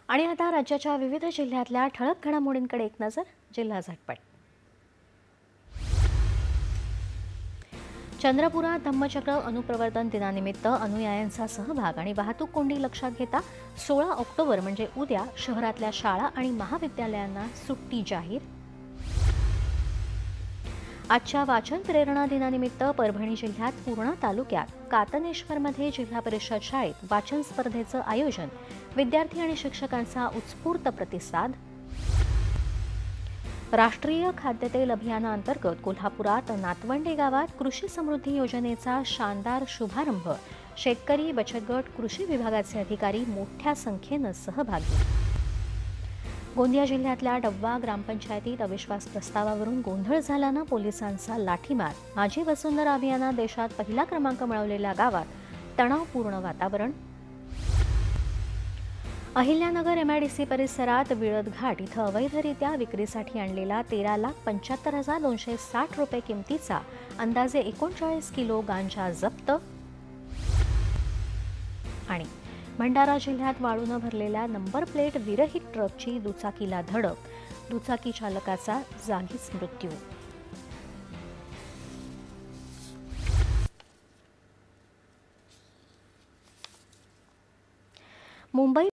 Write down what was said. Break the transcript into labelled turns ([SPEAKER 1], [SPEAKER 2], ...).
[SPEAKER 1] आणि आता राज्याच्या विविध जिल्ह्यातल्या ठळक घडामोडींकडे एक नजर. जिल्हा झटपट. चंद्रपुरात धम्मचक्र अनुप्रवर्तन दिनानिमित्त अनुयायांचा सहभाग आणि वाहतूक कोंडी लक्षात घेता 16 ऑक्टोबर म्हणजे उद्या शहरातल्या शाळा आणि महाविद्यालयांना सुट्टी जाहीर. आजच्या वाचन प्रेरणा दिनानिमित्त परभणी जिल्ह्यात पूर्णा तालुक्यात कातनेश्वरमध्ये जिल्हा परिषद शाळेत वाचन स्पर्धेचं आयोजन. विद्यार्थी आणि शिक्षकांचा उत्स्फूर्त प्रतिसाद. राष्ट्रीय खाद्यतेल अभियानाअंतर्गत कोल्हापुरात नातवंडे गावात कृषी समृद्धी योजनेचा शानदार शुभारंभ. शेतकरी, बचत गट, कृषी विभागाचे अधिकारी मोठ्या संख्येनं सहभागी. गोंदिया जिल्ह्यातल्या डब्बा ग्रामपंचायतीत अविश्वास प्रस्तावावरून गोंधळ झाल्यानं पोलिसांचा लाठीमार. माझी वसुंधरा अभियानात देशात पहिला क्रमांक मिळवलेल्या गावात तणावपूर्ण वातावरण. अहिल्यानगर MIDC परिसरात विळद घाट इथं अवैधरित्या विक्रीसाठी आणलेला 13,75,260 रुपये किमतीचा अंदाजे 39 किलो गांजा जप्त. आणि भंडारा जिल्ह्यात वाळूनं भरलेल्या नंबर प्लेट विरहित ट्रकची दुचाकीला धडक. दुचाकी चालकाचा जागीच मृत्यू.